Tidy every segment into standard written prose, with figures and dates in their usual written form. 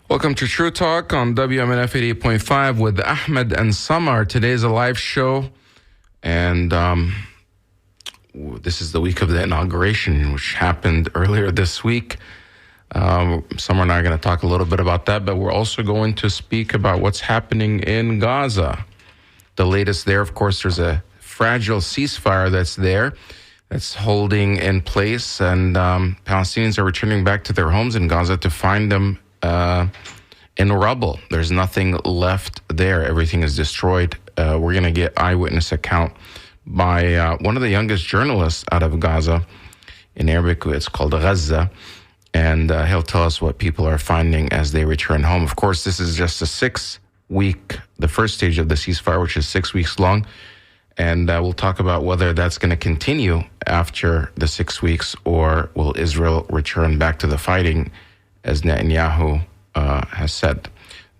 Welcome to True Talk on WMNF 88.5 with Ahmed and Samar. Today's a live show, and this is the week of the inauguration, which happened earlier this week. Samar and I are going to talk a little bit about that, but we're also going to speak about what's happening in Gaza. The latest there, of course, there's a fragile ceasefire that's holding in place, and Palestinians are returning back to their homes in Gaza to find them in rubble. There's nothing left there. Everything is destroyed. We're going to get eyewitness account by one of the youngest journalists out of Gaza. In Arabic, it's called Gaza. And he'll tell us what people are finding as they return home. Of course, this is just the first stage of the ceasefire, which is 6 weeks long. And we'll talk about whether that's going to continue after the 6 weeks, or will Israel return back to the fighting, as Netanyahu has said.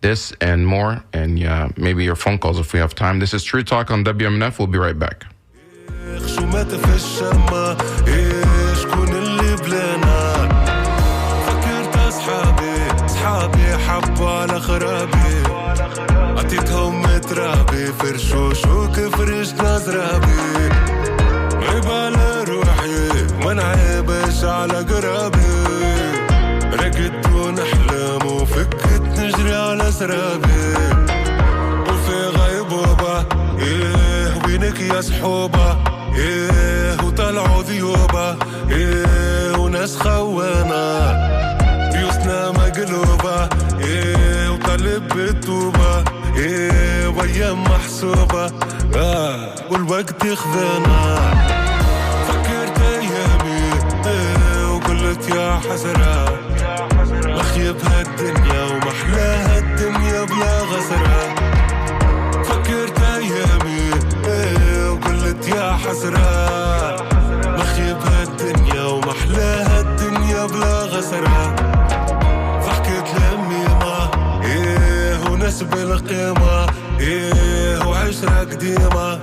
This and more, and maybe your phone calls if we have time. This is True Talk on WMNF. We'll be right back. أعطيتهم مترابي فرشوش وكفرش نزرابي غيب على روحي منعيبش على قرابي رقدت ونحلم وفكت نجري على سرابي وفي غيبوبة وينك يا صحوبة وطلعوا ذيوبة وناس خوانة بيوسنا مقلوبة وطلب بالتوبة وأيام محسوبة والوقت يخذنا فكرت أيامي وقلت يا حسرة مخيب هالدنيا ومحلاها الدنيا بلا غسرة فكرت أيامي وقلت يا حسرة مخيب هالدنيا ومحلاها الدنيا بلا غسرة فحكيت لأمي وناس بالقيمة وعشرة قديمة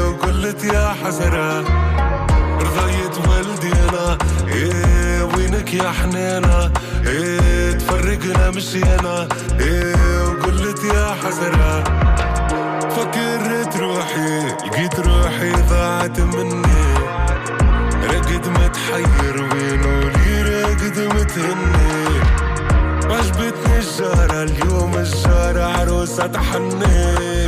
وقلت يا حسرة رضيت والدينا وينك يا حنينة تفرقنا مشينا وقلت يا حسرة فكرت روحي لقيت روحي ضاعت مني رقد متحير وينو لي رقد متهني عجبتني الجارة اليوم الجارة عروسة تحني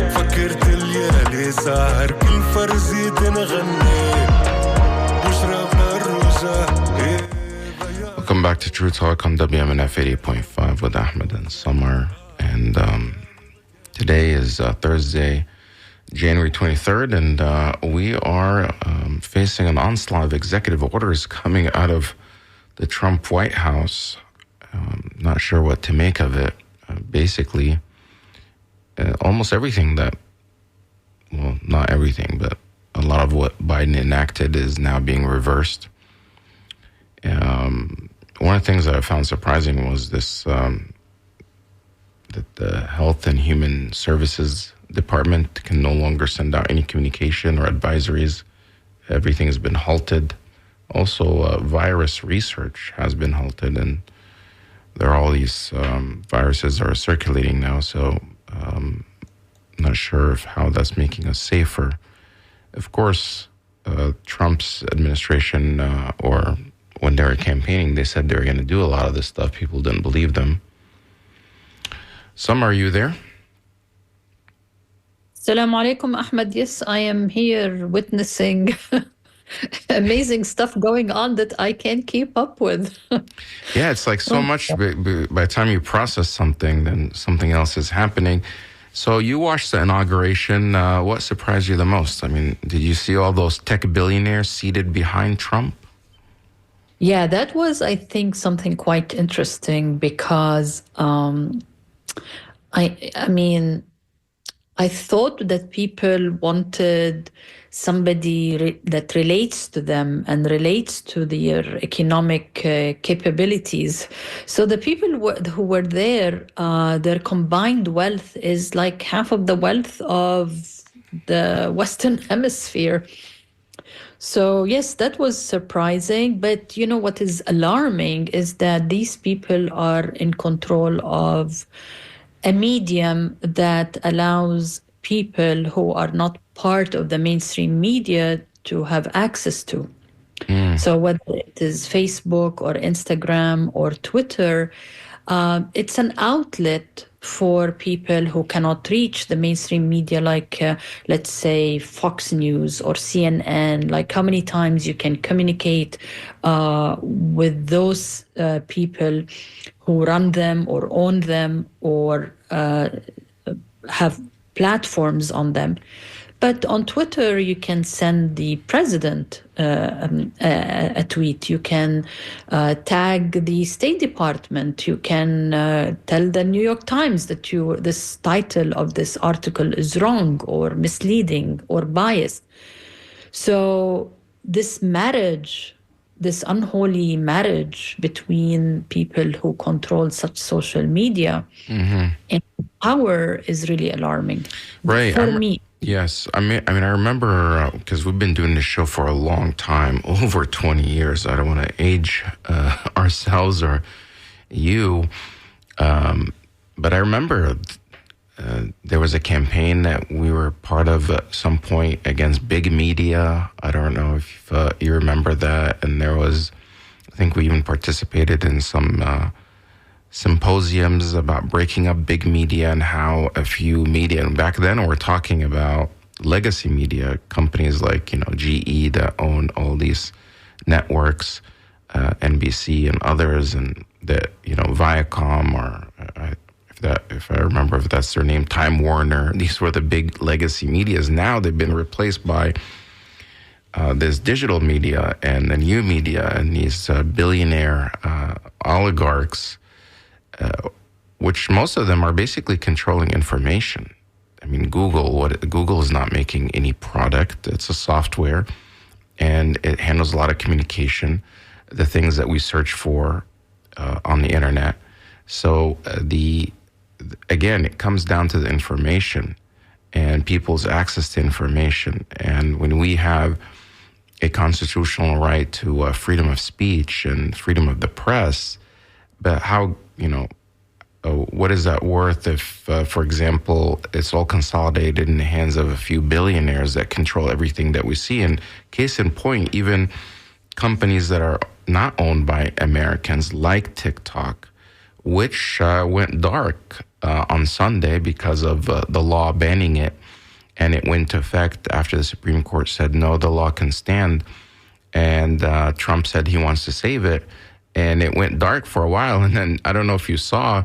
فكرت الليالي ساهر كل فرزي تنغني وشربنا الروجة. Welcome back to True Talk on WMNF 88.5 with Ahmed and Samar. And today is Thursday, January 23rd, and we are facing an onslaught of executive orders coming out of the Trump White House. Not sure what to make of it. Basically, almost everything not everything, but a lot of what Biden enacted is now being reversed. One of the things that I found surprising was this, that the Health and Human Services Department can no longer send out any communication or advisories. Everything has been halted. Also, virus research has been halted, and there are all these viruses are circulating now, so I'm not sure how that's making us safer. Of course, Trump's administration, or when they were campaigning, they said they were going to do a lot of this stuff. People didn't believe them. Are you there? Assalamu alaikum, Ahmed. Yes, I am here witnessing amazing stuff going on that I can't keep up with. Yeah, it's like so much. By the time you process something, then something else is happening. So you watched the inauguration. What surprised you the most? I mean, did you see all those tech billionaires seated behind Trump? Yeah, that was, I think, something quite interesting because I thought that people wanted somebody that relates to them and relates to their economic capabilities. So the people who were there, their combined wealth is like half of the wealth of the Western Hemisphere. So, yes, that was surprising. But you know what is alarming is that these people are in control of a medium that allows people who are not part of the mainstream media to have access to. Mm. So, whether it is Facebook or Instagram or Twitter, it's an outlet for people who cannot reach the mainstream media, like, let's say, Fox News or CNN. Like, how many times you can communicate with those people who run them or own them or have platforms on them. But on Twitter, you can send the president a tweet. You can tag the State Department. You can tell the New York Times that this title of this article is wrong or misleading or biased. So this marriage, this unholy marriage between people who control such social media and power is really alarming. Right. For me. Yes. I remember because we've been doing this show for a long time, over 20 years. I don't want to age ourselves or you. But I remember there was a campaign that we were part of at some point against big media. I don't know if you remember that. And I think we even participated in some symposiums about breaking up big media and how a few media, and back then we're talking about legacy media companies like, GE that own all these networks, NBC and others, and that, Viacom, or if I remember if that's their name, Time Warner. These were the big legacy medias. Now they've been replaced by this digital media and the new media and these billionaire oligarchs, which most of them are basically controlling information. I mean, Google is not making any product. It's a software, and it handles a lot of communication, the things that we search for on the internet. So again, it comes down to the information and people's access to information. And when we have a constitutional right to freedom of speech and freedom of the press, but how, what is that worth if, for example, it's all consolidated in the hands of a few billionaires that control everything that we see? And case in point, even companies that are not owned by Americans, like TikTok, which went dark on Sunday because of the law banning it. And it went into effect after the Supreme Court said, no, the law can stand. And Trump said he wants to save it. And it went dark for a while. And then I don't know if you saw,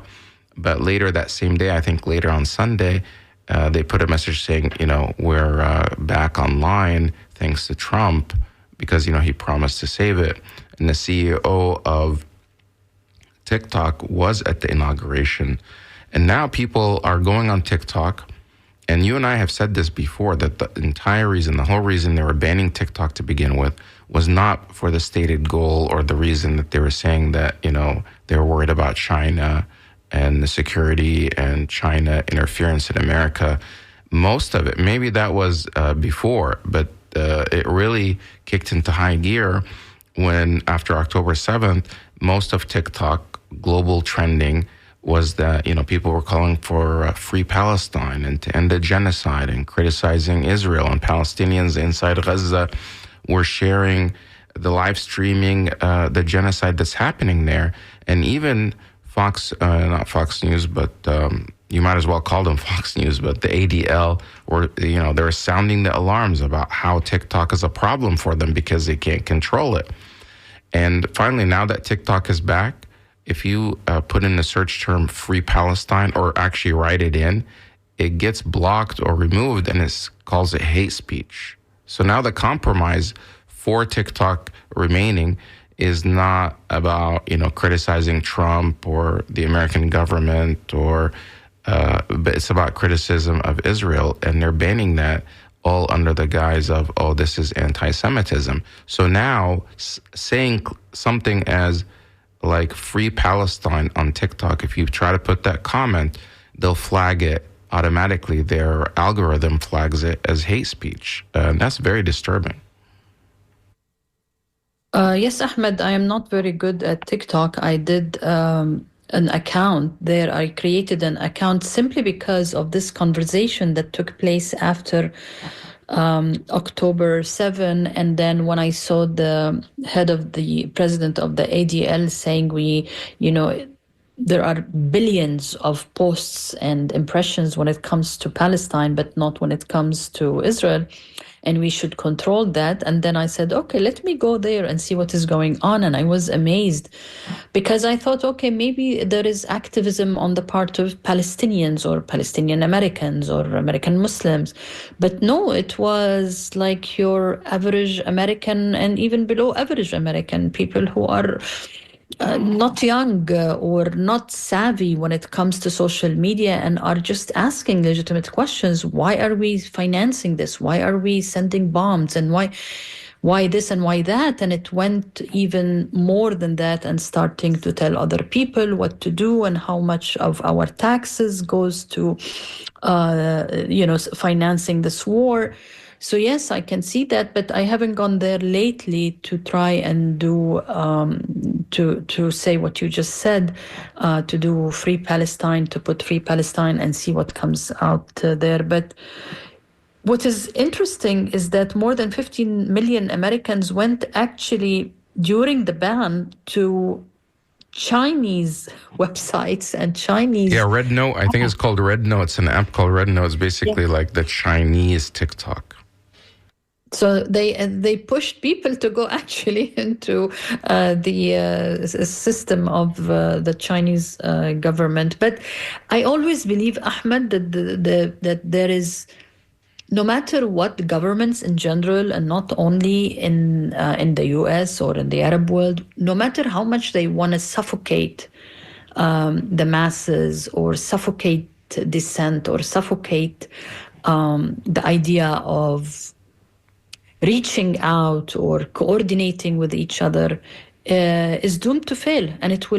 but later that same day, I think later on Sunday, they put a message saying, we're back online thanks to Trump because, he promised to save it. And the CEO of TikTok was at the inauguration. And now people are going on TikTok. And you and I have said this before, that the whole reason they were banning TikTok to begin with was not for the stated goal or the reason that they were saying that, they were worried about China and the security and China interference in America. Most of it, maybe that was before, but it really kicked into high gear when after October 7th, most of TikTok global trending was that, people were calling for free Palestine and to end the genocide and criticizing Israel, and Palestinians inside Gaza were sharing the live streaming, the genocide that's happening there. And even not Fox News, but you might as well call them Fox News, but the ADL, they were sounding the alarms about how TikTok is a problem for them because they can't control it. And finally, now that TikTok is back, if you put in the search term free Palestine or actually write it in, it gets blocked or removed, and it calls it hate speech. So now the compromise for TikTok remaining is not about, criticizing Trump or the American government but it's about criticism of Israel. And they're banning that all under the guise of, this is anti-Semitism. So now saying something as like free Palestine on TikTok, if you try to put that comment, they'll flag it automatically. Their algorithm flags it as hate speech. And that's very disturbing. Yes, Ahmed, I am not very good at TikTok. I did an account there. I created an account simply because of this conversation that took place after October 7. And then when I saw the head of the president of the ADL saying you know, there are billions of posts and impressions when it comes to Palestine, but not when it comes to Israel. And we should control that. And then I said, okay, let me go there and see what is going on. And I was amazed because I thought, okay, maybe there is activism on the part of Palestinians or Palestinian Americans or American Muslims. But no, it was like your average American and even below average American people who are not young or not savvy when it comes to social media and are just asking legitimate questions. Why are we financing this? Why are we sending bombs? And why this and why that? And it went even more than that, and starting to tell other people what to do and how much of our taxes goes to financing this war. So yes, I can see that, but I haven't gone there lately to try and do to say what you just said, to do Free Palestine, to put Free Palestine and see what comes out there. But what is interesting is that more than 15 million Americans went actually during the ban to Chinese websites and Chinese. Yeah, Red Note. I think it's called Red Note. It's an app called Red Note. It's basically like the Chinese TikTok. So they pushed people to go actually into the system of the Chinese government. But I always believe, Ahmed, that that there is, no matter what governments in general, and not only in the US or in the Arab world, no matter how much they want to suffocate the masses or suffocate dissent or suffocate the idea of reaching out or coordinating with each other, is doomed to fail, and it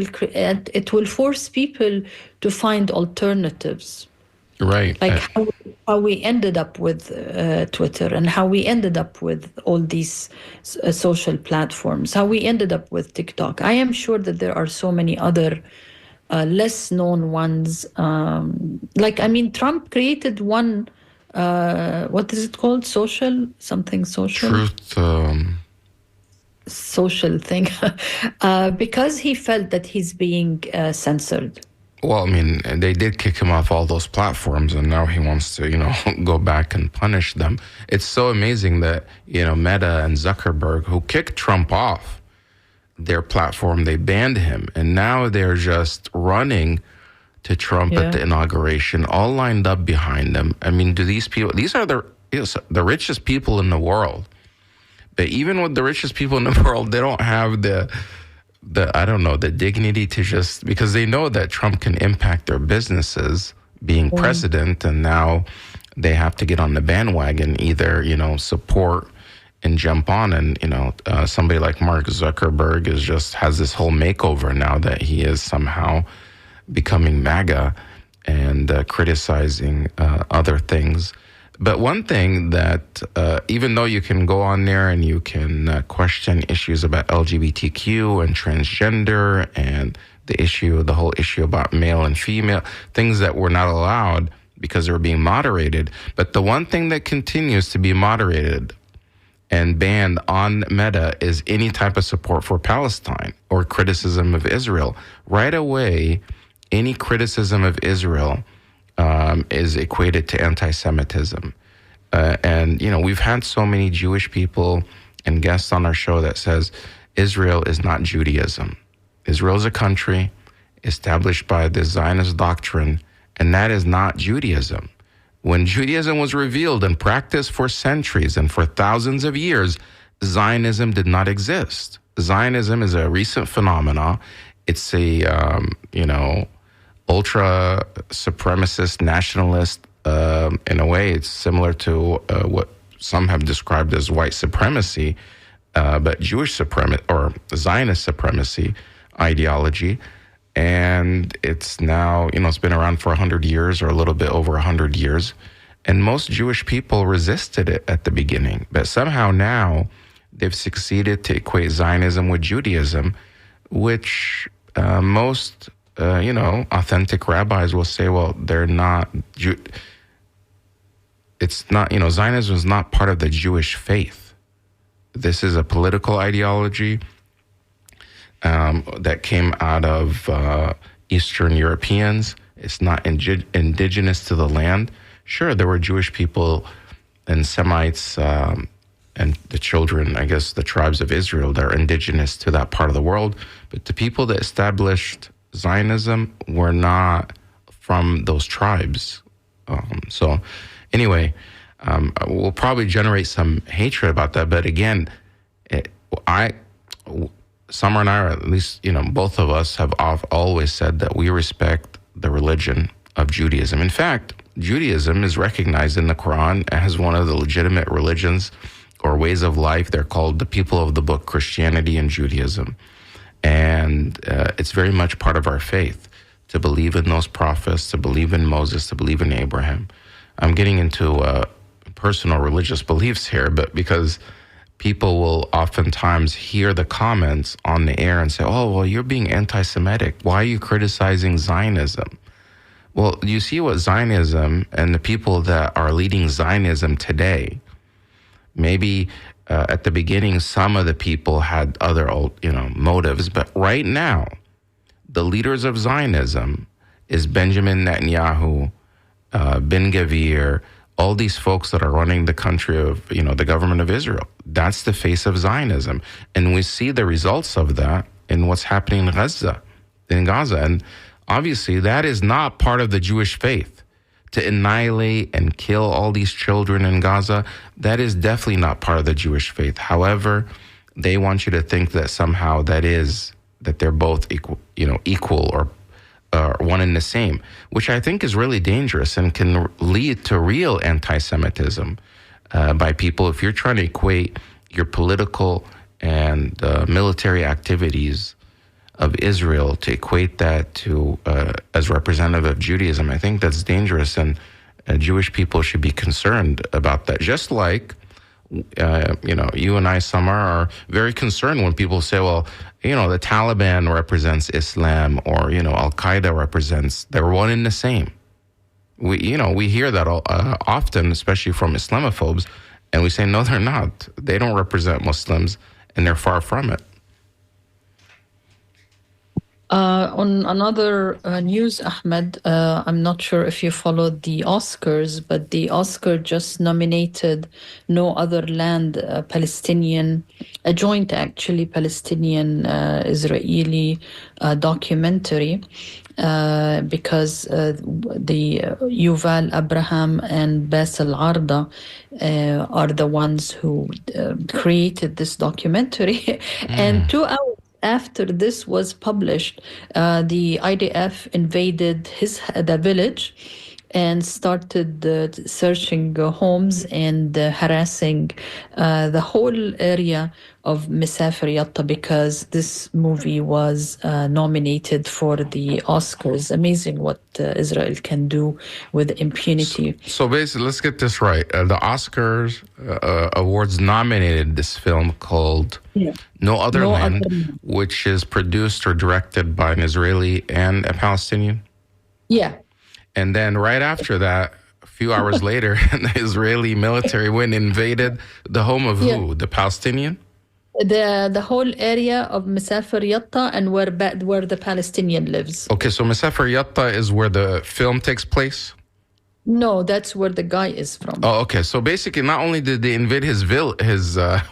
will force people to find alternatives. Right. Like how we ended up with Twitter, and how we ended up with all these social platforms, how we ended up with TikTok. I am sure that there are so many other less known ones. Trump created one. What is it called? Social Truth. Social thing, because he felt that he's being censored. Well, I mean, they did kick him off all those platforms, and now he wants to, go back and punish them. It's so amazing that, Meta and Zuckerberg, who kicked Trump off their platform, they banned him, and now they're just running to Trump at the inauguration, all lined up behind him. I mean, these are the richest people in the world. But even with the richest people in the world, they don't have the dignity to just, because they know that Trump can impact their businesses being president, and now they have to get on the bandwagon, either, support and jump on. And, somebody like Mark Zuckerberg has this whole makeover now that he is somehow becoming MAGA and criticizing other things. But one thing that, even though you can go on there and you can question issues about LGBTQ and transgender and the whole issue about male and female, things that were not allowed because they were being moderated. But the one thing that continues to be moderated and banned on Meta is any type of support for Palestine or criticism of Israel. Right away, any criticism of Israel is equated to anti-Semitism. And, we've had so many Jewish people and guests on our show that says Israel is not Judaism. Israel is a country established by the Zionist doctrine, and that is not Judaism. When Judaism was revealed and practiced for centuries and for thousands of years, Zionism did not exist. Zionism is a recent phenomenon. It's a, ultra supremacist nationalist. In a way, it's similar to what some have described as white supremacy, but Jewish supremacy or Zionist supremacy ideology. And it's now, it's been around for 100 years or a little bit over 100 years. And most Jewish people resisted it at the beginning. But somehow now they've succeeded to equate Zionism with Judaism, which most, authentic rabbis will say, well, they're not. It's not, Zionism is not part of the Jewish faith. This is a political ideology that came out of Eastern Europeans. It's not indigenous to the land. Sure, there were Jewish people and Semites and the children, I guess, the tribes of Israel that are indigenous to that part of the world. But the people that established Zionism were not from those tribes. So anyway, we'll probably generate some hatred about that. But again, Samar and I, or at least, both of us have always said that we respect the religion of Judaism. In fact, Judaism is recognized in the Quran as one of the legitimate religions or ways of life. They're called the people of the book, Christianity and Judaism. And it's very much part of our faith to believe in those prophets, to believe in Moses, to believe in Abraham. I'm getting into personal religious beliefs here, but because people will oftentimes hear the comments on the air and say, oh, well, you're being anti-Semitic. Why are you criticizing Zionism? Well, you see what Zionism and the people that are leading Zionism today, maybe at the beginning, some of the people had other motives, but right now, the leaders of Zionism is Benjamin Netanyahu, Ben Gvir, all these folks that are running the country of, the government of Israel. That's the face of Zionism. And we see the results of that in what's happening in Gaza. And obviously, that is not part of the Jewish faith. To annihilate and kill all these children in Gaza, that is definitely not part of the Jewish faith. However, they want you to think that somehow that they're both equal or one and the same, which I think is really dangerous and can lead to real anti-Semitism by people. If you're trying to equate your political and military activities of Israel to equate that to as representative of Judaism, I think that's dangerous, and Jewish people should be concerned about that. Just like you and I, Samar, are very concerned when people say, well, the Taliban represents Islam, or, Al-Qaeda represents, they're one and the same. We hear that often, especially from Islamophobes, and we say, no, they're not. They don't represent Muslims, and they're far from it. On another news, Ahmed, I'm not sure if you followed the Oscars, but the Oscar just nominated No Other Land, a joint actually Palestinian-Israeli documentary, because the Yuval Abraham and Bassel Arda are the ones who created this documentary. And 2 hours after this was published, the IDF invaded the village and started searching homes and harassing the whole area of Masafer Yatta, because this movie was nominated for the Oscars. Amazing what Israel can do with impunity. So basically, let's get this right. The Oscars Awards nominated this film called No Other Land, which is produced or directed by an Israeli and a Palestinian? Yeah. And then right after that, a few hours later, the Israeli military went and invaded the home of who? The Palestinian? The whole area of Masafer Yatta and where the Palestinian lives. Okay, so Masafer Yatta is where the film takes place? No, that's where the guy is from. Oh, okay. So basically, not only did they invade his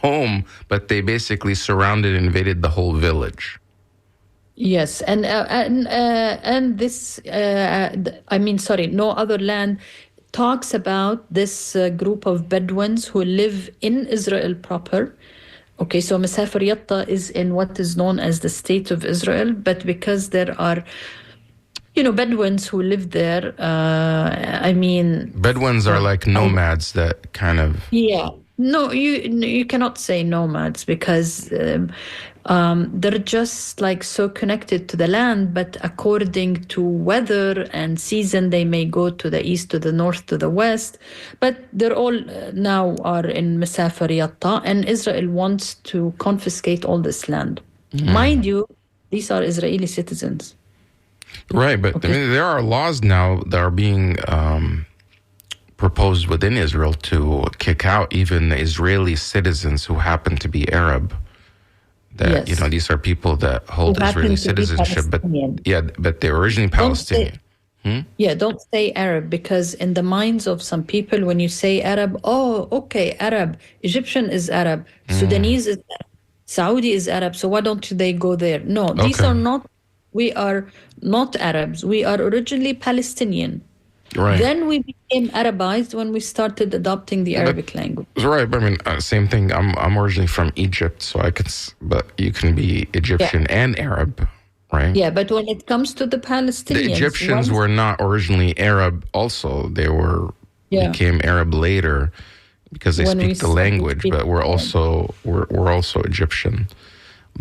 home, but they basically surrounded and invaded the whole village. Yes, and this, No Other Land talks about this group of Bedouins who live in Israel proper. Okay, so Masafer Yatta is in what is known as the State of Israel, but because there are, Bedouins who live there, Bedouins are like nomads that kind of... Yeah. No, you cannot say nomads, because They're just like so connected to the land, but according to weather and season, they may go to the east, to the north, to the west. But they're all now are in Masafar Yatta, and Israel wants to confiscate all this land. Mind you, these are Israeli citizens. Right, but Okay. I mean, there are laws now that are being proposed within Israel to kick out even the Israeli citizens who happen to be Arab. That Yes. these are people that hold Who happen Israeli to be citizenship, but Palestinian. but they're originally Don't say, Palestinian. yeah, don't say Arab, because in the minds of some people, when you say Arab, oh, okay, Arab, Egyptian is Arab, Sudanese is Arab, Saudi is Arab, so why don't they go there? No, these Okay, are not, we are not Arabs. We are originally Palestinian. right. Then we became Arabized when we started adopting the Arabic language. Right, but I mean, same thing. I'm originally from Egypt, so I could, but you can be Egyptian and Arab, right? Yeah, but when it comes to the The Palestinians, Egyptians were not originally Arab. Also, they were became Arab later because they when we speak the started language. But we're also Egyptian.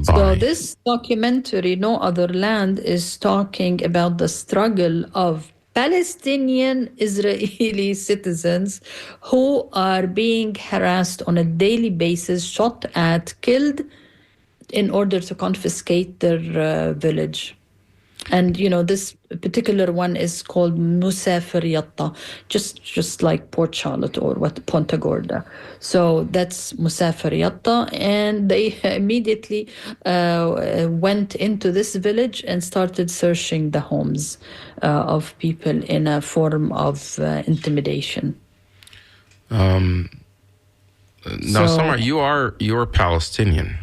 So this documentary, No Other Land, is talking about the struggle of Palestinian Israeli citizens who are being harassed on a daily basis, shot at, killed in order to confiscate their village. And this particular one is called Musafir Yatta, just like Port Charlotte or Ponta Gorda. So that's Musafir Yatta, and they immediately went into this village and started searching the homes of people in a form of intimidation. Now, Samar, you're Palestinian.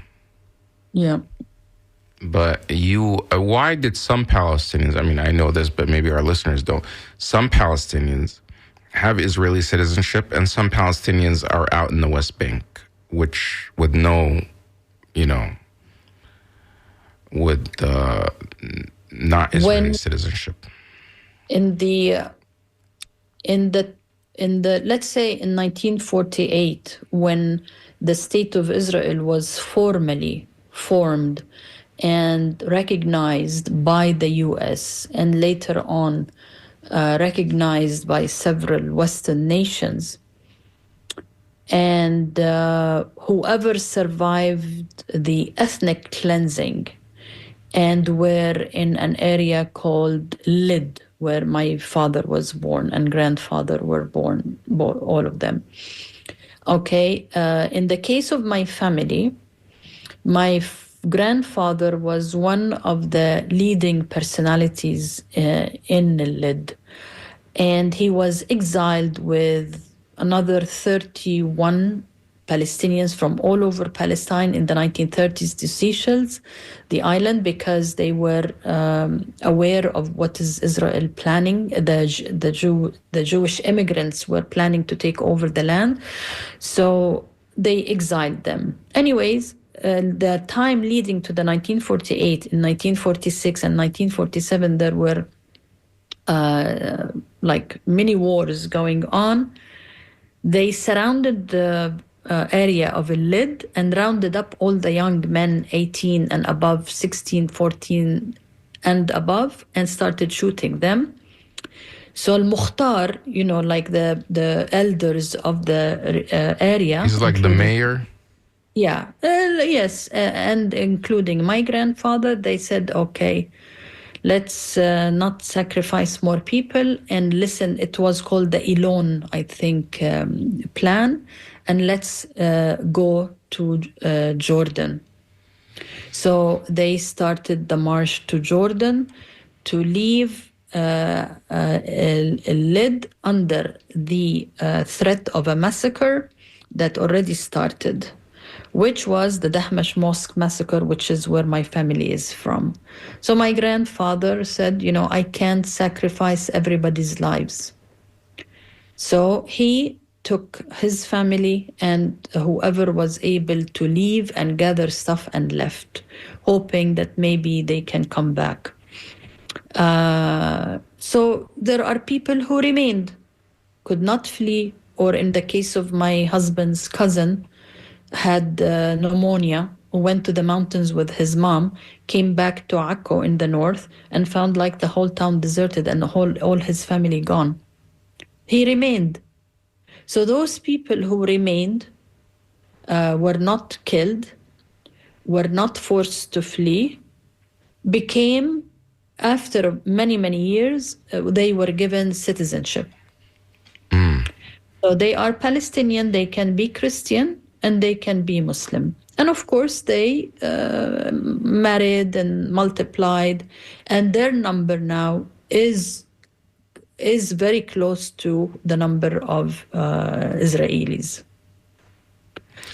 Yeah. But why did some Palestinians, I mean, I know this, but maybe our listeners don't. Some Palestinians have Israeli citizenship and some Palestinians are out in the West Bank, which with no, with not Israeli citizenship. In the let's say in 1948, when the State of Israel was formally formed and recognized by the US, and later on recognized by several Western nations. And whoever survived the ethnic cleansing and were in an area called Lid, where my father was born and grandfather were born, all of them. Okay, in the case of my family, my grandfather was one of the leading personalities in Lid, and he was exiled with another 31 Palestinians from all over Palestine in the 1930s to Seychelles, the island, because they were aware of what is Israel planning. The Jewish immigrants were planning to take over the land, so they exiled them. Anyways, the time leading to the 1948, in 1946 and 1947, there were like mini wars going on. They surrounded the area of Lid and rounded up all the young men, 18 and above, 16, 14 and above, and started shooting them. So Al-Mukhtar, like the elders of the area. He's like the mayor? Yeah, yes, and including my grandfather, they said, okay, let's not sacrifice more people and listen. It was called the Elon, I think, plan, and let's go to Jordan. So they started the march to Jordan to leave Lid under the threat of a massacre that already started, which was the Dahmash Mosque massacre, which is where my family is from. So my grandfather said, I can't sacrifice everybody's lives. So he took his family and whoever was able to leave and gather stuff and left, hoping that maybe they can come back. So there are people who remained, could not flee, or in the case of my husband's cousin, had pneumonia who went to the mountains with his mom, came back to Akko in the north and found like the whole town deserted and all his family gone. He remained. So those people who remained were not killed, were not forced to flee, became, after many, many years, they were given citizenship. So they are Palestinian, they can be Christian, and they can be Muslim. And of course, they married and multiplied, and their number now is very close to the number of Israelis.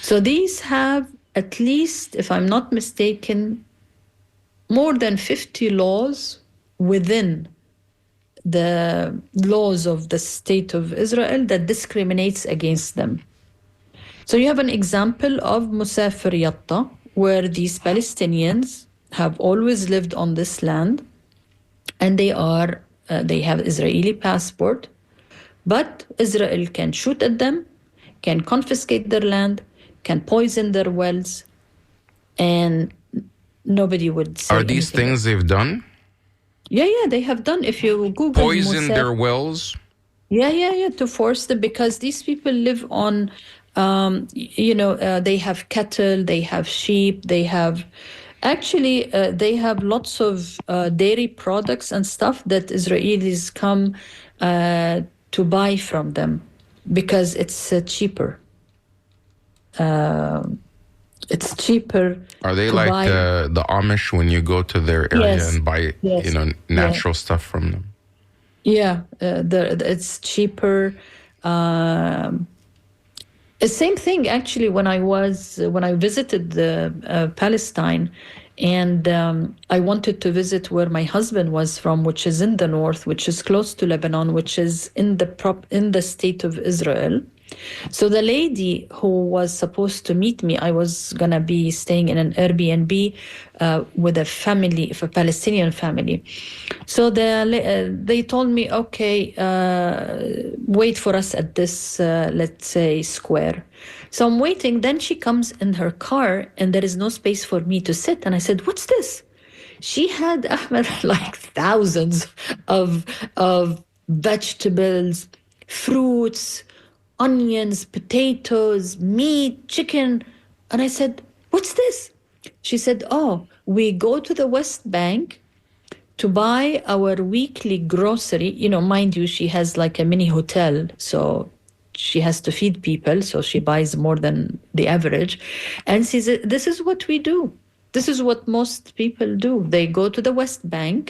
So these have, at least, if I'm not mistaken, more than 50 laws within the laws of the state of Israel that discriminates against them. So you have an example of Musafir Yatta, where these Palestinians have always lived on this land, and they have Israeli passport, but Israel can shoot at them, can confiscate their land, can poison their wells, and nobody would say Are these anything. things they've done? Yeah, they have done. If you Google Poison Musafir, their wells? Yeah, to force them, because these people live on, they have cattle, they have sheep, they have lots of dairy products and stuff that Israelis come to buy from them because it's cheaper. It's cheaper. Are they to like buy. the Amish when you go to their area Yes, and buy yes, natural stuff from them? Yeah, it's cheaper. Same thing actually when I visited Palestine, and I wanted to visit where my husband was from, which is in the north, which is close to Lebanon, which is in the state of Israel. So the lady who was supposed to meet me, I was gonna be staying in an Airbnb with a Palestinian family. So they told me, okay, wait for us at this, let's say, square. So I'm waiting. Then she comes in her car, and there is no space for me to sit. And I said, "What's this?" She had, Ahmed, like thousands of vegetables, fruits, onions, potatoes, meat, chicken. And I said, "What's this?" She said, "Oh, we go to the West Bank to buy our weekly grocery." Mind you, she has like a mini hotel, so she has to feed people, so she buys more than the average. And she said, "This is what we do. This is what most people do. They go to the West Bank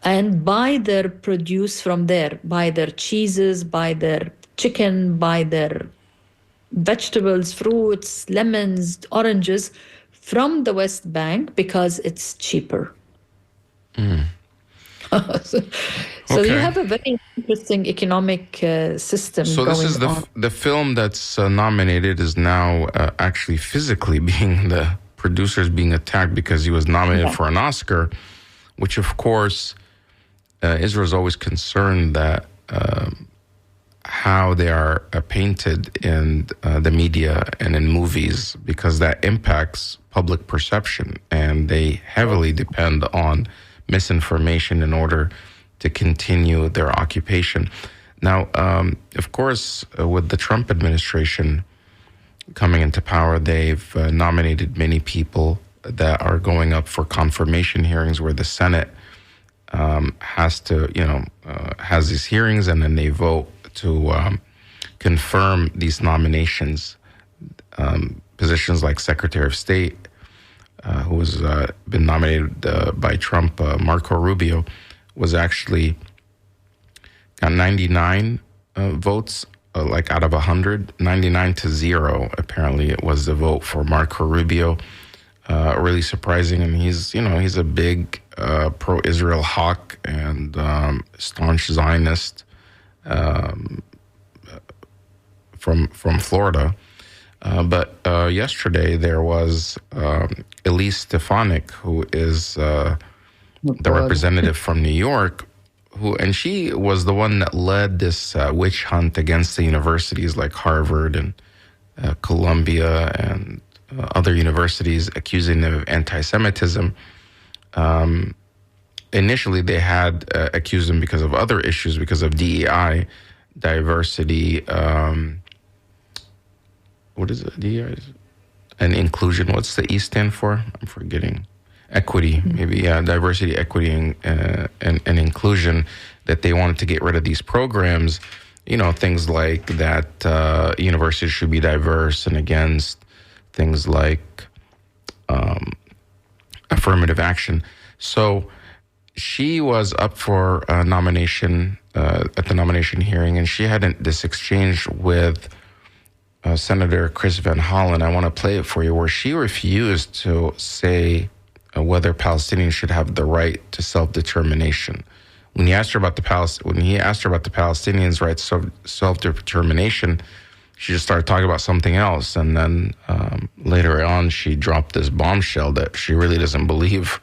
and buy their produce from there, buy their cheeses, buy their chicken, buy their vegetables, fruits, lemons, oranges from the West Bank because it's cheaper." So Okay. you have a very interesting economic system So going this is on. the film that's nominated is now actually physically the producer's being attacked because he was nominated for an Oscar, which of course Israel's always concerned that how they are painted in the media and in movies, because that impacts public perception, and they heavily depend on misinformation in order to continue their occupation. Now, of course, with the Trump administration coming into power, they've nominated many people that are going up for confirmation hearings, where the Senate has these hearings, and then they vote to confirm these nominations. Positions like Secretary of State, who has been nominated by Trump, Marco Rubio, was actually got 99 votes, like out of 100, 99 to 0. Apparently, it was the vote for Marco Rubio. Really surprising, and he's a big pro-Israel hawk and staunch Zionist from Florida. But yesterday there was Elise Stefanik, who is the representative from New York, and she was the one that led this witch hunt against the universities like Harvard and Columbia and other universities accusing them of anti-Semitism. Initially, they had accused him because of other issues, because of DEI, diversity, what is it? DEI and inclusion. What's the E stand for? I'm forgetting. Equity, maybe, yeah, diversity, equity, and inclusion, that they wanted to get rid of these programs, things like that universities should be diverse, and against things like affirmative action. So she was up for a nomination at the nomination hearing, and she had this exchange with Senator Chris Van Hollen. I want to play it for you, where she refused to say whether Palestinians should have the right to self-determination. When he asked her about the Palestinians' rights to self-determination, she just started talking about something else. And then later on, she dropped this bombshell that she really doesn't believe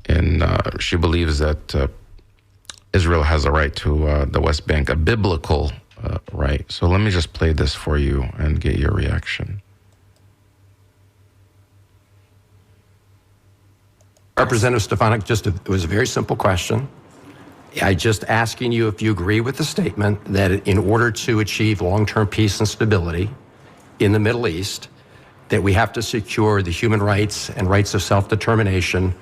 in. She believes that Israel has a right to the West Bank, a biblical right. So let me just play this for you and get your reaction. Representative Stefanik, it was a very simple question. I just asking you if you agree with the statement that in order to achieve long-term peace and stability in the Middle East, that we have to secure the human rights and rights of self-determination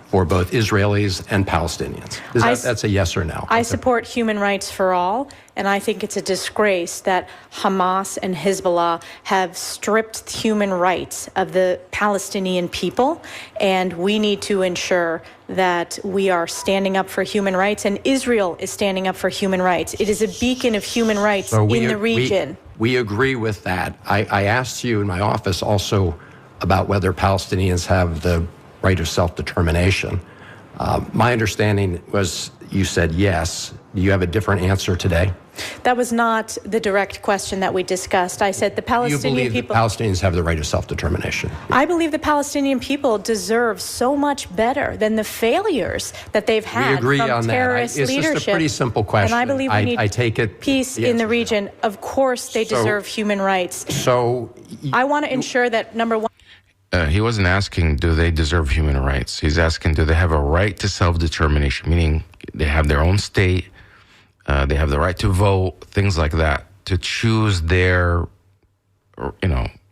for both Israelis and Palestinians. That's a yes or no? I support human rights for all, and I think it's a disgrace that Hamas and Hezbollah have stripped human rights of the Palestinian people, and we need to ensure that we are standing up for human rights, and Israel is standing up for human rights. It is a beacon of human rights in the region. We agree with that. I asked you in my office also about whether Palestinians have the right of self-determination. My understanding was you said yes. Do you have a different answer today? That was not the direct question that we discussed. I said the Palestinian people... You believe that Palestinians have the right of self-determination? I believe the Palestinian people deserve so much better than the failures that they've had from terrorist leadership. It's just a pretty simple question. And I believe we need peace in the region. Of course they deserve human rights. So... I want to ensure that, number one... He wasn't asking, do they deserve human rights? He's asking, do they have a right to self-determination, meaning they have their own state, they have the right to vote, things like that, to choose their,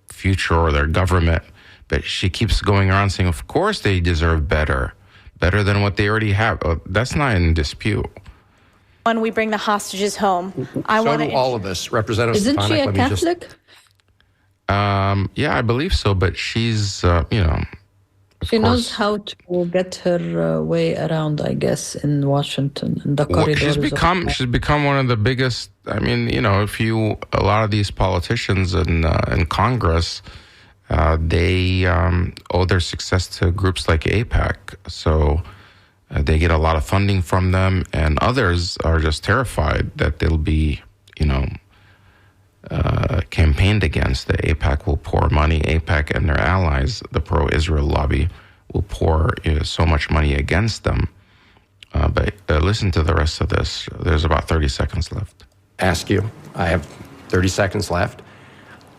future or their government. But she keeps going around saying, of course they deserve better than what they already have. That's not in dispute. When we bring the hostages home, so do all of us. Representative Isn't Stefanik, she a Catholic? Yeah, I believe so, but she's, she knows how to get her way around, I guess, in Washington, in the corridors. She's become one of the biggest. I mean, a lot of these politicians in Congress, they owe their success to groups like AIPAC. So they get a lot of funding from them, and others are just terrified that they'll be, campaigned against. The AIPAC will pour money. AIPAC and their allies, the pro-Israel lobby, will pour so much money against them. But listen to the rest of this. There's about 30 seconds left. Ask you. I have 30 seconds left.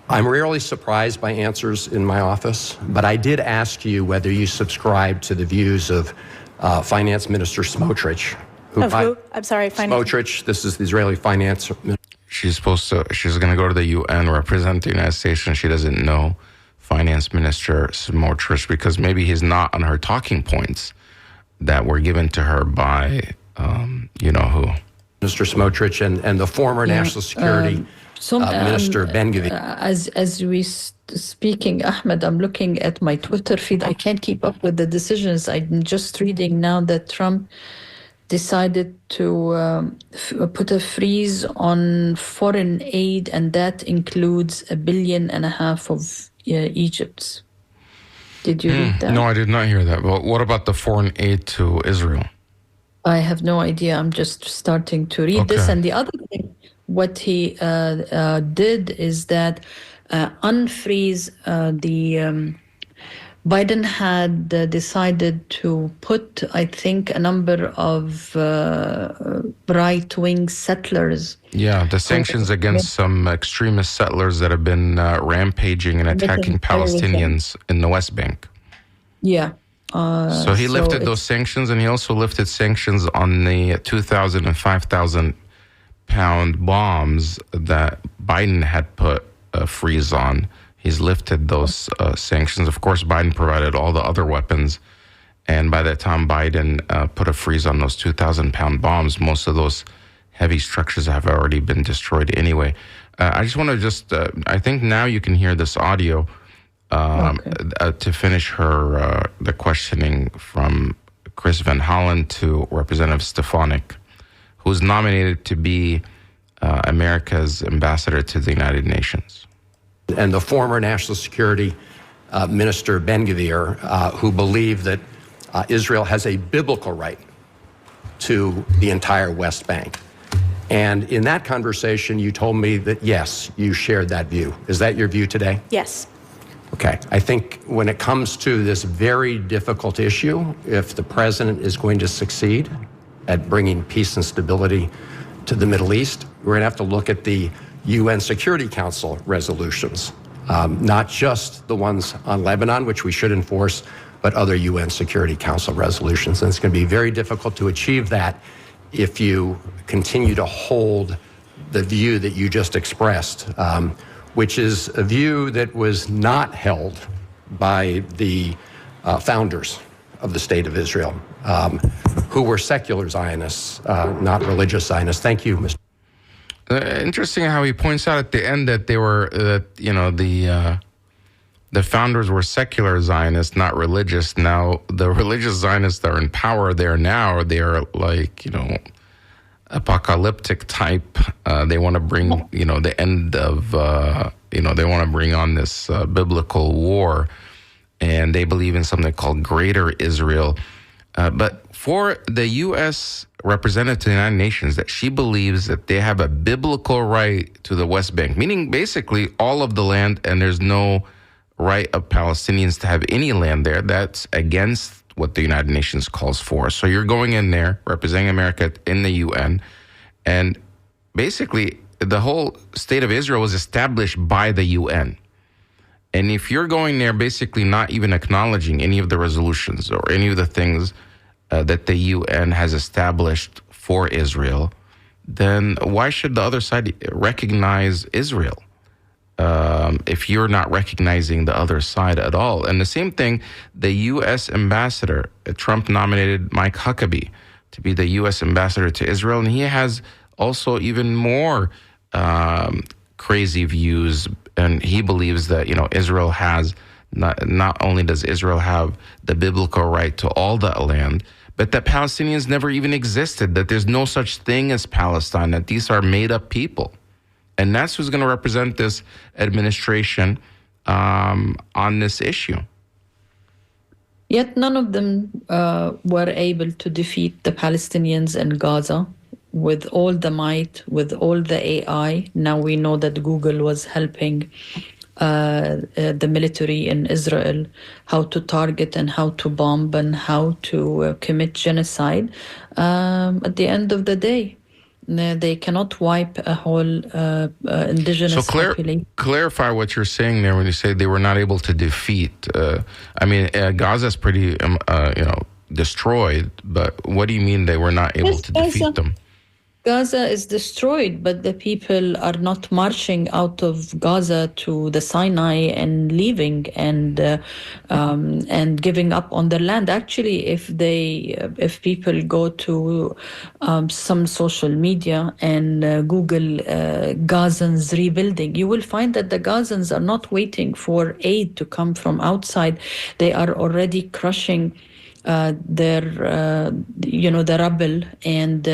I'm rarely surprised by answers in my office, but I did ask you whether you subscribe to the views of Finance Minister Smotrich. Of who? I'm sorry, Smotrich. This is the Israeli finance minister. She's going to go to the UN, represent the United States, and she doesn't know Finance Minister Smotrich because maybe he's not on her talking points that were given to her by, who. Minister Smotrich and the former National Security Minister Ben-Gvir. As we speaking, Ahmed, I'm looking at my Twitter feed. I can't keep up with the decisions. I'm just reading now that Trump decided to put a freeze on foreign aid, and that includes $1.5 billion of Egypt's. Did you read that? No, I did not hear that. But what about the foreign aid to Israel? I have no idea. I'm just starting to read this. And the other thing, what he did is that unfreeze the Biden had decided to put, I think, a number of right-wing settlers. Yeah, the sanctions against some extremist settlers that have been rampaging and attacking Palestinians in the West Bank. Yeah. So he lifted those sanctions, and he also lifted sanctions on the 2,000 and 5,000 pound bombs that Biden had put a freeze on. He's lifted those sanctions. Of course, Biden provided all the other weapons. And by that time Biden put a freeze on those 2,000 pound bombs, most of those heavy structures have already been destroyed anyway. I just want to I think now you can hear this audio to finish the questioning from Chris Van Hollen to Representative Stefanik, who's nominated to be America's ambassador to the United Nations. And the former National Security Minister Bedier, who believed that Israel has a biblical right to the entire West Bank. And in that conversation, you told me that, yes, you shared that view. Is that your view today? Yes. Okay. I think when it comes to this very difficult issue, if the president is going to succeed at bringing peace and stability to the Middle East, we're going to have to look at the UN Security Council resolutions, not just the ones on Lebanon, which we should enforce, but other UN Security Council resolutions. And it's going to be very difficult to achieve that if you continue to hold the view that you just expressed, which is a view that was not held by the founders of the State of Israel, who were secular Zionists, not religious Zionists. Thank you, Mr. Interesting how he points out at the end that the founders were secular Zionists, not religious. Now, the religious Zionists that are in power there now, they're like, apocalyptic type. They want to bring, the end of, they want to bring on this biblical war. And they believe in something called Greater Israel. But for the U.S. representative to the United Nations, that she believes that they have a biblical right to the West Bank, meaning basically all of the land, and there's no right of Palestinians to have any land there. That's against what the United Nations calls for. So you're going in there representing America in the UN, and basically the whole state of Israel was established by the UN. And if you're going there basically not even acknowledging any of the resolutions or any of the things that the UN has established for Israel, then why should the other side recognize Israel if you're not recognizing the other side at all? And the same thing, the U.S. ambassador, Trump nominated Mike Huckabee to be the U.S. ambassador to Israel, and he has also even more crazy views, and he believes that Israel has not only does Israel have the biblical right to all that land, but that Palestinians never even existed, that there's no such thing as Palestine, that these are made-up people. And that's who's going to represent this administration on this issue. Yet none of them were able to defeat the Palestinians in Gaza with all the might, with all the AI. Now we know that Google was helping the military in Israel, how to target and how to bomb and how to commit genocide. At the end of the day, they cannot wipe a whole indigenous population. Clarify what you're saying there when you say they were not able to defeat. Gaza's pretty, destroyed. But what do you mean they were not able to defeat them? Gaza is destroyed, but the people are not marching out of Gaza to the Sinai and leaving and giving up on their land. Actually, if people go to some social media and Google Gazans rebuilding, you will find that the Gazans are not waiting for aid to come from outside. They are already crushing the rubble and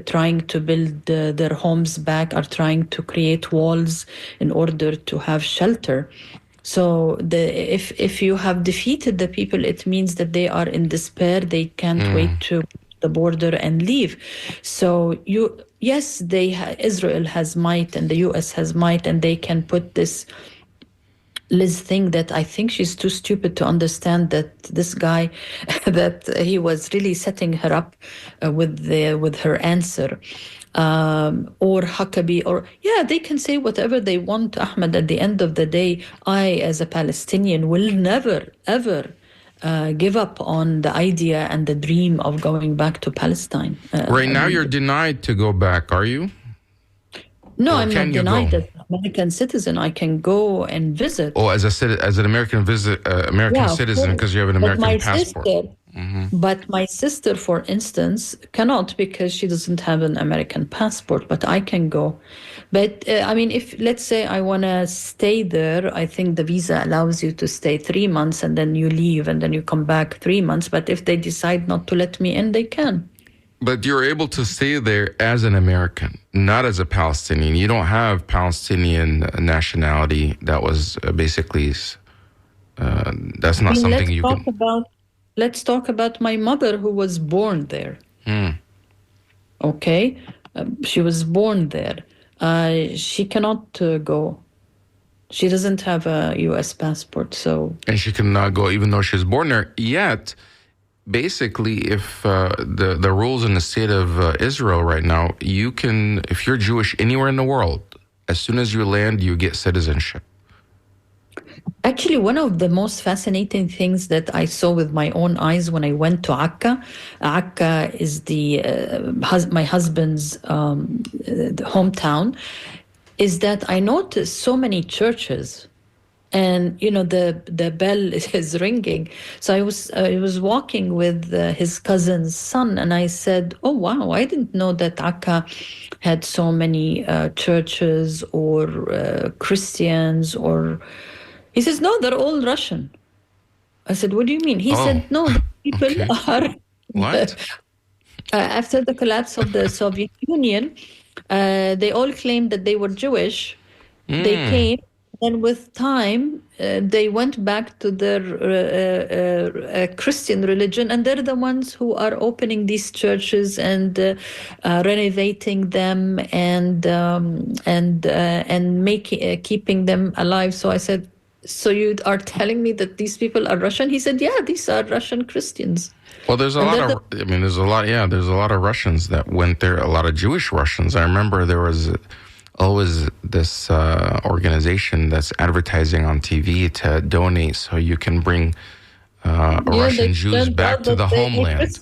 trying to build their homes back, are trying to create walls in order to have shelter. So if you have defeated the people, it means that they are in despair. They can't wait to the border and leave. So Israel has might and the U.S. has might, and they can put this Liz think that I think she's too stupid to understand that this guy, that he was really setting her up with her answer. Or Huckabee, or they can say whatever they want, Ahmed. At the end of the day, I, as a Palestinian, will never, ever give up on the idea and the dream of going back to Palestine. Right now, you're denied to go back, are you? No, Or I'm can not you denied go? as an American citizen. I can go and visit. Oh, as an American Yeah, of citizen, course. because you have an But American my passport. sister, but my sister, for instance, cannot because she doesn't have an American passport. But I can go. But I mean, if let's say I want to stay there, I think the visa allows you to stay 3 months and then you leave and then you come back 3 months. But if they decide not to let me in, they can. But you're able to stay there as an American, not as a Palestinian. You don't have Palestinian nationality. That was basically, that's not I mean, something you can. Let's talk about my mother, who was born there. Okay, she was born there. She cannot go. She doesn't have a U.S. passport, so. And she cannot go, even though she was born there. Yet, basically, if the rules in the state of Israel right now, you can, if you're Jewish anywhere in the world, as soon as you land, you get citizenship. Actually, one of the most fascinating things that I saw with my own eyes when I went to Akka, Akka is my husband's hometown, is that I noticed so many churches. And the bell is ringing. So I was walking with his cousin's son, and I said, "Oh wow, I didn't know that Akka had so many churches or Christians." Or he says, "No, they're all Russian." I said, "What do you mean?" He said, "No, the people Okay. are." What? After the collapse of the Soviet Union, they all claimed that they were Jewish. They came. And with time, they went back to their Christian religion, and they're the ones who are opening these churches and renovating them and keeping them alive. So I said, "So you are telling me that these people are Russian?" He said, "Yeah, these are Russian Christians." Well, there's a lot of Russians that went there, a lot of Jewish Russians. I remember there was always this organization that's advertising on TV to donate so you can bring Russian Jews back to the homeland.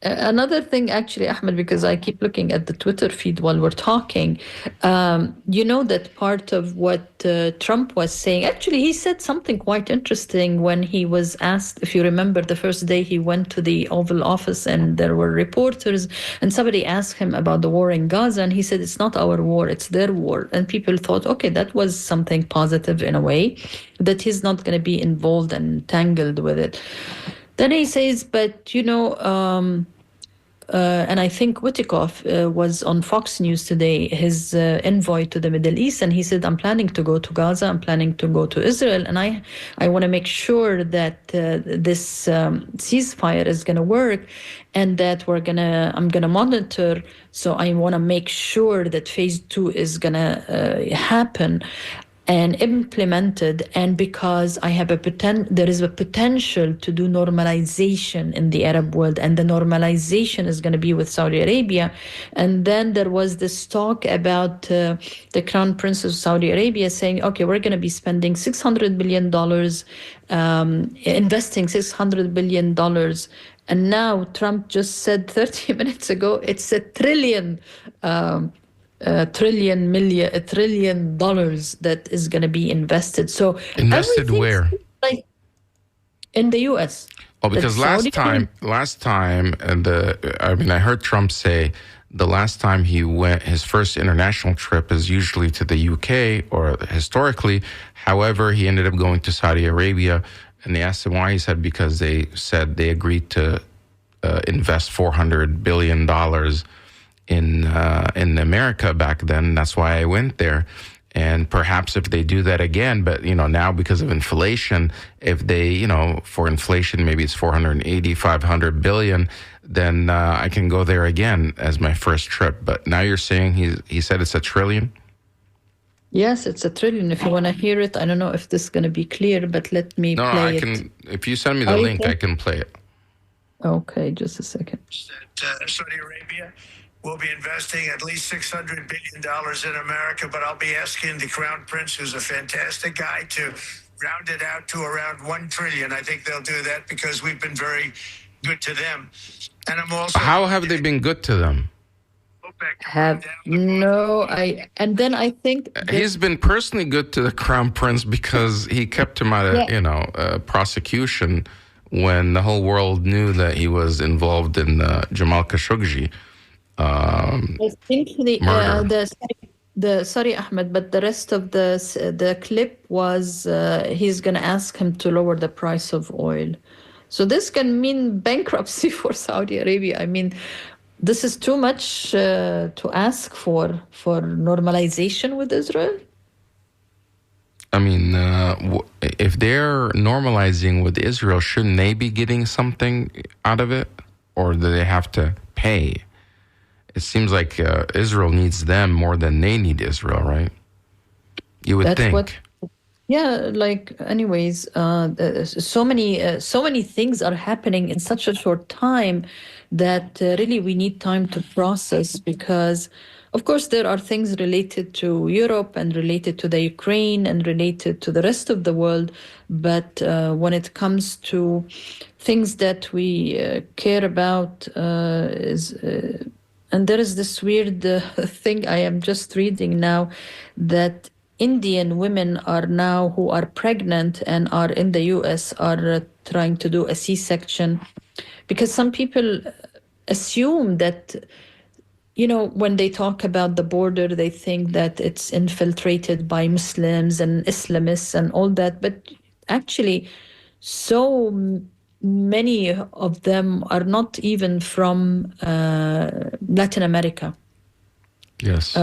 Another thing, actually, Ahmed, because I keep looking at the Twitter feed while we're talking, that part of what Trump was saying, actually, he said something quite interesting when he was asked, if you remember, the first day he went to the Oval Office and there were reporters and somebody asked him about the war in Gaza, and he said, "It's not our war, it's their war." And people thought, okay, that was something positive in a way, that he's not going to be involved and tangled with it. Then he says, but, and I think Witikoff was on Fox News today, his envoy to the Middle East, and he said, "I'm planning to go to Gaza, I'm planning to go to Israel, and I want to make sure that this ceasefire is going to work and that I'm going to monitor. So I want to make sure that phase 2 is going to happen and implemented, and because I have there is a potential to do normalization in the Arab world, and the normalization is going to be with Saudi Arabia." And then there was this talk about the Crown Prince of Saudi Arabia saying, "Okay, we're going to be spending $600 billion, investing $600 billion." And now Trump just said 30 minutes ago, it's $1 trillion. $1 trillion that is going to be invested. So invested where? Like in the U.S. Oh, because last time, I heard Trump say the last time he went, his first international trip is usually to the UK or historically. However, he ended up going to Saudi Arabia, and they asked him why. He said because they said they agreed to invest $400 billion in America back then. That's why I went there. And perhaps if they do that again, but now because of inflation, if they for inflation maybe it's 480, 500 billion, then I can go there again as my first trip. But now you're saying he said it's $1 trillion? Yes, it's a trillion. If you want to hear it, I don't know if this is going to be clear, but let me No, play I it. can. If you send me the Oh, you link, can? I can play it. Okay, just a second. That Saudi Arabia will be investing at least $600 billion in America, but I'll be asking the Crown Prince, who's a fantastic guy, to round it out to around $1 trillion. I think they'll do that because we've been very good to them. And I'm also... How have they been good to them? And then I think he's been personally good to the Crown Prince because he kept him out of, prosecution when the whole world knew that he was involved in Jamal Khashoggi I think murder. Sorry, Ahmed, but the rest of the clip was he's going to ask him to lower the price of oil. So this can mean bankruptcy for Saudi Arabia. I mean, this is too much to ask for normalization with Israel. I mean, if they're normalizing with Israel, shouldn't they be getting something out of it? Or do they have to pay? It seems like Israel needs them more than they need Israel, right? You would think. Anyways, so many things are happening in such a short time that really we need time to process, because of course there are things related to Europe and related to the Ukraine and related to the rest of the world, but when it comes to things that we care about and there is this weird thing I am just reading now, that Indian women are now who are pregnant and are in the US are trying to do a C-section, because some people assume that, when they talk about the border, they think that it's infiltrated by Muslims and Islamists and all that. But actually, so many of them are not even from Latin America. Yes.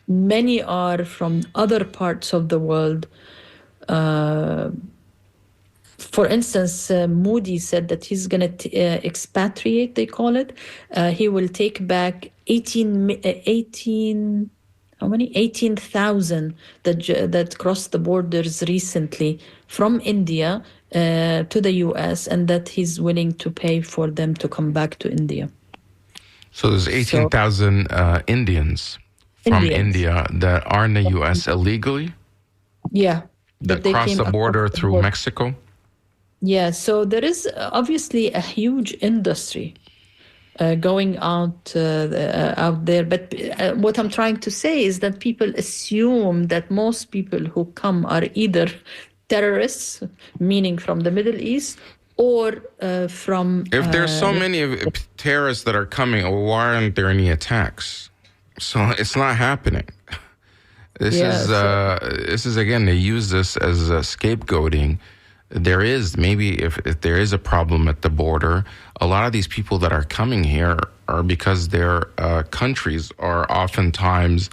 Many are from other parts of the world. For instance, Moody said that he's going to expatriate, they call it. He will take back 18,000 that crossed the borders recently from India to the US, and that he's willing to pay for them to come back to India. So there's 18,000 Indians from India that are in the US illegally? Yeah. That cross the border through Mexico? Yeah, so there is obviously a huge industry going out there. But what I'm trying to say is that people assume that most people who come are either terrorists, meaning from the Middle East, or from... If there's so many terrorists that are coming, why aren't there any attacks? So it's not happening. This is again, they use this as scapegoating. There is, maybe if there is a problem at the border, a lot of these people that are coming here are because their countries are oftentimes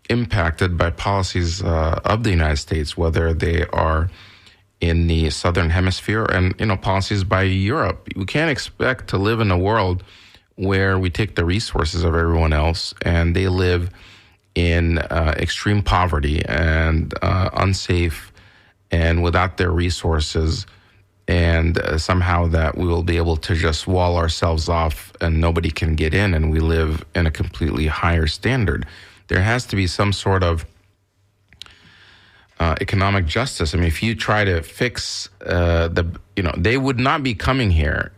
impacted by policies of the United States, whether they are in the Southern Hemisphere and, policies by Europe. We can't expect to live in a world where we take the resources of everyone else and they live in extreme poverty and unsafe and without their resources, and somehow that we will be able to just wall ourselves off and nobody can get in, and we live in a completely higher standard. There has to be some sort of economic justice. I mean, if you try to fix they would not be coming here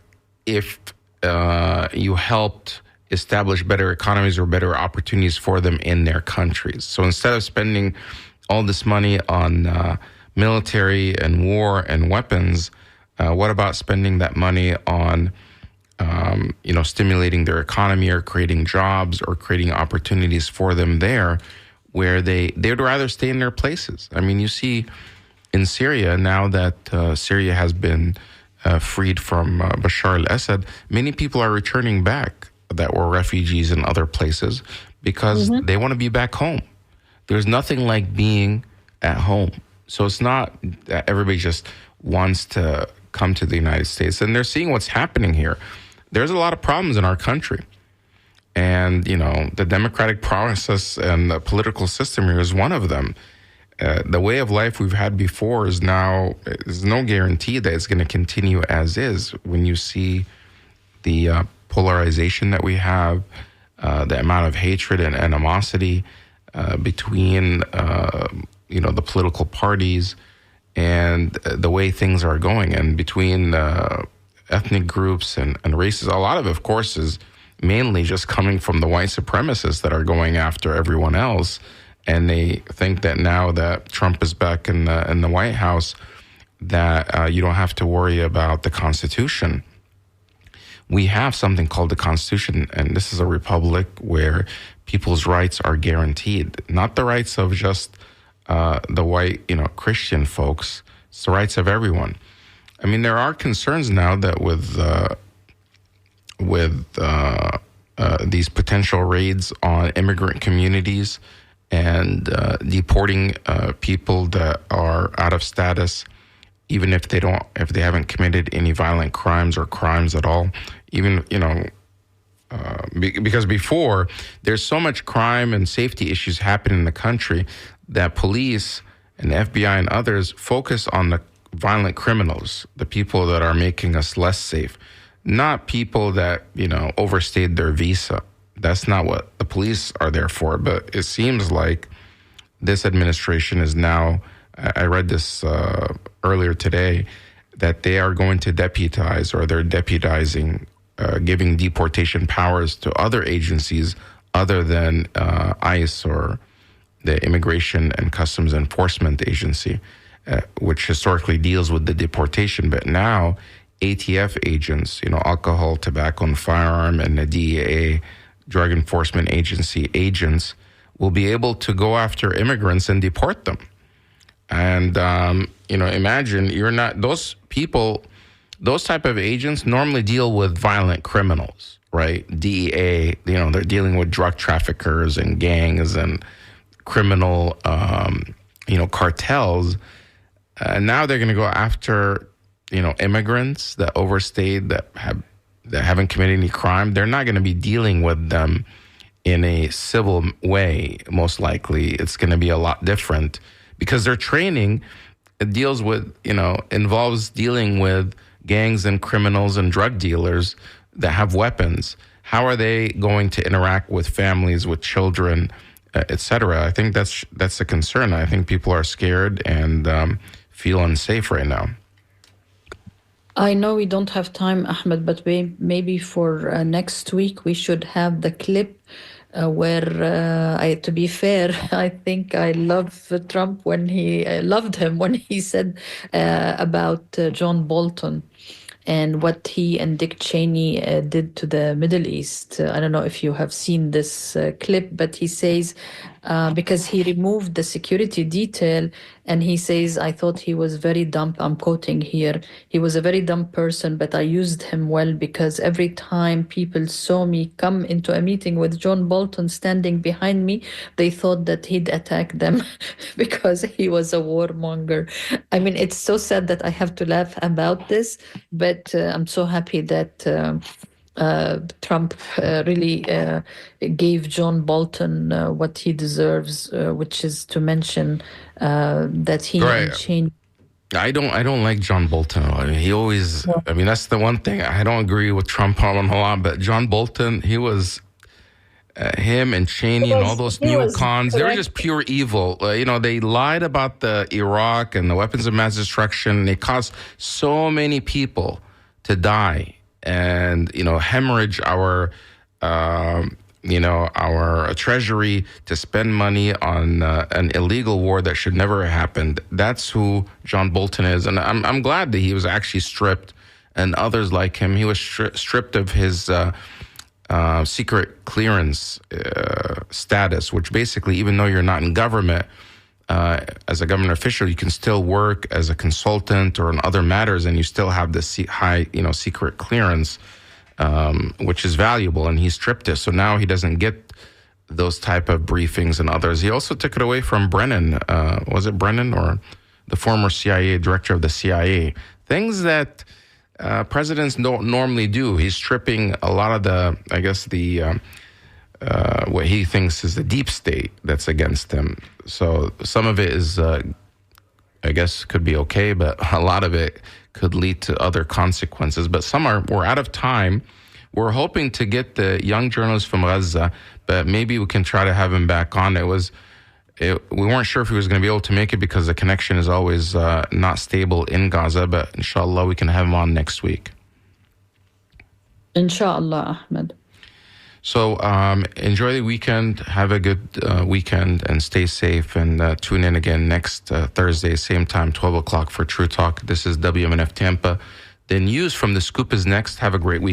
if you helped establish better economies or better opportunities for them in their countries. So instead of spending all this money on military and war and weapons, what about spending that money on, stimulating their economy or creating jobs or creating opportunities for them there, where they'd rather stay in their places? I mean, you see in Syria, now that Syria has been freed from Bashar al-Assad, many people are returning back that were refugees in other places because they want to be back home. There's nothing like being at home. So it's not that everybody just wants to come to the United States. And they're seeing what's happening here. There's a lot of problems in our country. And, the democratic process and the political system here is one of them. the way of life we've had before is now, there's no guarantee that it's going to continue as is. When you see the polarization that we have, the amount of hatred and animosity between, the political parties, and the way things are going, and between ethnic groups and races. A lot of course, is mainly just coming from the white supremacists that are going after everyone else. And they think that now that Trump is back in the White House, that you don't have to worry about the Constitution. We have something called the Constitution, and this is a republic where people's rights are guaranteed, not the rights of just the white, Christian folks. It's the rights of everyone. I mean, there are concerns now that with these potential raids on immigrant communities and deporting people that are out of status, even if they haven't committed any violent crimes or crimes at all. Even because before, there's so much crime and safety issues happening in the country that police and the FBI and others focus on the violent criminals, the people that are making us less safe, not people that, overstayed their visa. That's not what the police are there for. But it seems like this administration is now, I read this earlier today, that they are going to deputize, or they're deputizing, giving deportation powers to other agencies other than ICE, or the Immigration and Customs Enforcement Agency, which historically deals with the deportation. But now ATF agents, alcohol, tobacco, and firearm, and the DEA, Drug Enforcement Agency agents, will be able to go after immigrants and deport them. And, imagine you're not, those people, those type of agents normally deal with violent criminals, right? DEA, they're dealing with drug traffickers and gangs and criminal, cartels. And now they're going to go after, immigrants that overstayed, that haven't committed any crime. They're not going to be dealing with them in a civil way. Most likely, it's going to be a lot different because their training deals with, involves dealing with gangs and criminals and drug dealers that have weapons. How are they going to interact with families, with children, et cetera? I think that's a concern. I think people are scared and feel unsafe right now. I know we don't have time, Ahmed, but maybe for next week we should have the clip where, to be fair, I think I love Trump I loved him when he said about John Bolton and what he and Dick Cheney did to the Middle East. I don't know if you have seen this clip, but he says, because he removed the security detail, and he says, I thought he was very dumb. I'm quoting here. He was a very dumb person, but I used him well because every time people saw me come into a meeting with John Bolton standing behind me, they thought that he'd attack them because he was a warmonger. I mean, it's so sad that I have to laugh about this, but I'm so happy that Trump really gave John Bolton what he deserves, which is to mention that he and Cheney. I don't like John Bolton. I mean, he always. Yeah. I mean, that's the one thing I don't agree with Trump on a lot. But John Bolton, he was. Him and Cheney and all those neocons, they were just pure evil. They lied about the Iraq and the weapons of mass destruction. They caused so many people to die and, hemorrhage our treasury to spend money on an illegal war that should never have happened. That's who John Bolton is. And I'm glad that he was actually stripped, and others like him. He was stripped of his secret clearance status, which basically, even though you're not in government, as a government official, you can still work as a consultant or in other matters, and you still have this high, secret clearance, which is valuable. And he stripped it, so now he doesn't get those type of briefings and others. He also took it away from Brennan. Was it Brennan, or the former CIA director of the CIA? Things that presidents don't normally do. He's stripping a lot of the what he thinks is the deep state that's against him. So some of it is, I guess, could be okay, but a lot of it could lead to other consequences. But we're out of time. We're hoping to get the young journalist from Gaza, but maybe we can try to have him back on. We weren't sure if he was going to be able to make it because the connection is always not stable in Gaza, but inshallah we can have him on next week. Inshallah, Ahmed. So enjoy the weekend, have a good weekend, and stay safe, and tune in again next Thursday, same time, 12 o'clock for True Talk. This is WMNF Tampa. The news from The Scoop is next. Have a great week.